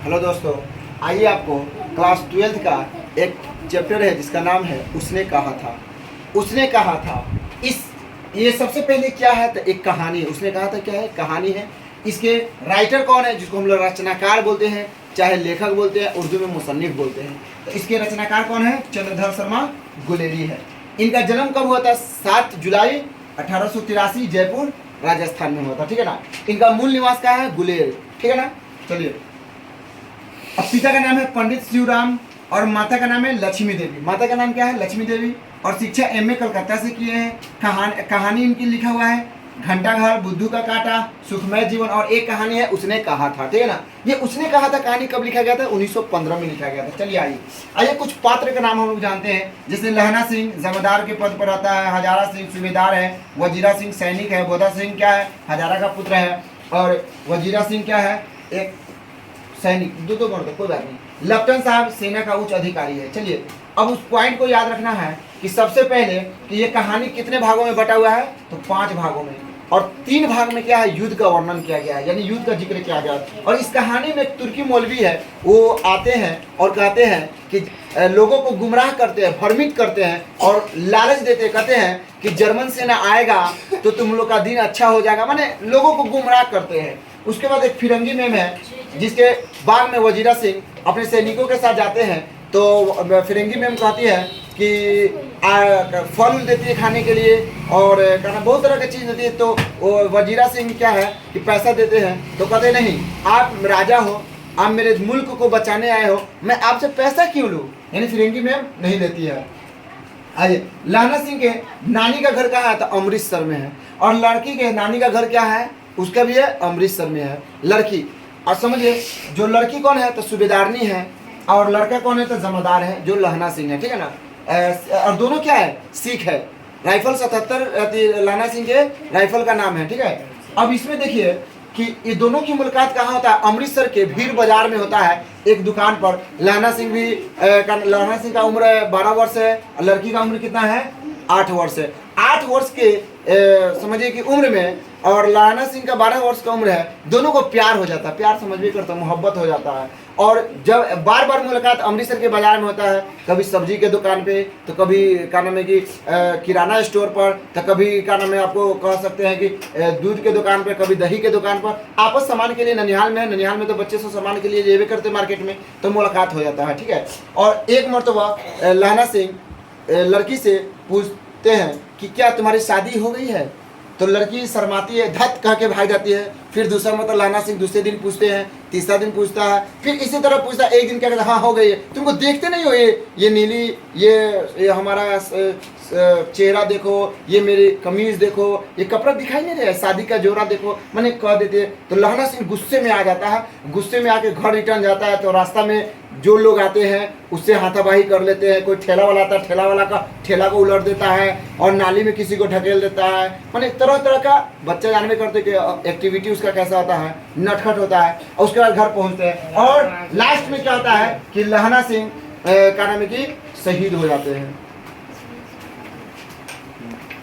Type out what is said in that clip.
Hello दोस्तों, आइए आपको क्लास 12th का एक चैप्टर है जिसका नाम है उसने कहा था। उसने कहा था इस ये सबसे पहले क्या है तो एक कहानी है। उसने कहा था क्या है, कहानी है। इसके राइटर कौन है, जिसको हम लोग रचनाकार बोलते हैं, चाहे लेखक बोलते हैं, उर्दू में मुसन्निफ बोलते हैं। तो इसके रचनाकार कौन है, चंद्रधर शर्मा गुलेरी है। इनका जन्म कब हुआ था, 7 जुलाई 1883 जयपुर राजस्थान में हुआ था, ठीक है ना। इनका मूल निवास क्या है, गुलेर, ठीक है ना। चलिए, अब पिता का नाम है पंडित शिवराम और माता का नाम है लक्ष्मी देवी। माता का नाम क्या है, लक्ष्मी देवी। और शिक्षा एमए कलकत्ता से किए हैं। कहानी इनकी लिखा हुआ है घंटाघर, बुद्धू का कांटा, सुखमय जीवन, और एक कहानी है उसने कहा था, ठीक है ना। ये उसने कहा था कहानी कब लिखा गया था, 1915 में लिखा गया था। चलिए आइए कुछ पात्र का नाम हम लोग जानते हैं। जैसे लहना सिंह जमींदार के पद पर रहता है, हजारा सिंह सूबेदार है, वजीरा सिंह सैनिक है, बोधा सिंह क्या है, हजारा का पुत्र है, और वजीरा सिंह क्या है, एक सैनिक, दो कोई बात नहीं। लेफ्टिनेंट साहब सेना का उच्च अधिकारी है। चलिए, अब उस पॉइंट को याद रखना है कि सबसे पहले कि ये कहानी कितने भागों में बटा हुआ है, तो 5 भागों में, और 3 भाग में क्या है, युद्ध का वर्णन किया गया है, यानी युद्ध का जिक्र किया गया है। और इस कहानी में एक तुर्की मौलवी है, वो आते हैं और कहते हैं कि लोगों को गुमराह करते हैं, भ्रमित करते हैं और लालच देते हैं। कहते हैं कि जर्मन सेना आएगा तो तुम लोग का दिन अच्छा हो जाएगा, माने लोगों को गुमराह करते हैं। उसके बाद एक फिरंगी मेम है, जिसके बाग में वजीरा सिंह अपने सैनिकों के साथ जाते हैं। तो फिरंगी मेम कहती है कि फल देती है खाने के लिए, और कहना बहुत तरह की चीज़ देती है। तो वो वजीरा सिंह क्या है कि पैसा देते हैं। तो कहते नहीं, आप राजा हो, आप मेरे मुल्क को बचाने आए हो, मैं आपसे पैसा क्यों लूँ, यानी फिरंगी मेम नहीं देती है। आइए, लहना सिंह के नानी का घर कहाँ है, तो अमृतसर में है। और लड़की के नानी का घर क्या है, उसका भी है अमृतसर में है लड़की। और समझिए, जो लड़की कौन है तो सूबेदारनी है, और लड़का कौन है तो जमादार है, जो लहना सिंह है, ठीक है ना। और दोनों क्या है, सिख है। राइफल 77 लहना सिंह के राइफल का नाम है, ठीक है। अब इसमें देखिए कि ये दोनों की मुलाकात कहाँ होता है, अमृतसर के भीड़ बाजार में होता है, एक दुकान पर। लहना सिंह का उम्र 12 वर्ष है, और लड़की का उम्र कितना है, 8 वर्ष है। 8 वर्ष के समझिए कि उम्र में, और लहना सिंह का 12 वर्ष का उम्र है, दोनों को प्यार हो जाता है, प्यार समझ भी करता है, मोहब्बत हो जाता है। और जब बार बार मुलाकात अमृतसर के बाजार में होता है, कभी सब्जी के दुकान पे, तो कभी क्या नाम है कि किराना स्टोर पर, तो कभी क्या नाम है, आपको कह सकते हैं कि दूध के दुकान पर, कभी दही के दुकान पर। आपस सामान के लिए ननिहाल में तो बच्चे सब सामान के लिए जेबे करते मार्केट में, तो मुलाकात हो जाता है, ठीक है। और एक मरतबा लहना सिंह लड़की से पूछते हैं कि क्या तुम्हारी शादी हो गई है। तो लड़की शर्माती है, धत कह के भाग जाती है। फिर दूसरा मतलब लहना सिंह दूसरे दिन पूछते हैं, तीसरा दिन पूछता है, फिर इसी तरह पूछता है। एक दिन क्या कहता है, हाँ हो गई है। तुमको देखते नहीं हो, ये नीली, ये हमारा चेहरा देखो, ये मेरी कमीज देखो, ये कपड़ा दिखाई नहीं रहा, शादी का जोड़ा देखो, मैंने कह देते। तो लहना सिंह गुस्से में आ जाता है, गुस्से में आके घर रिटर्न जाता है। तो रास्ता में जो लोग आते हैं उससे हाथापाई कर लेते हैं। कोई ठेला वाला आता है, ठेला वाला का ठेला को उलट देता है, और नाली में किसी को ढकेल देता है। मैंने तरह तरह का बच्चा जानवे करते कि एक्टिविटी उसका कैसा होता है, नटखट होता है। और उसके बाद घर पहुंचते हैं, और लास्ट में क्या होता है कि लहना सिंह का नाम है कि शहीद हो जाते हैं।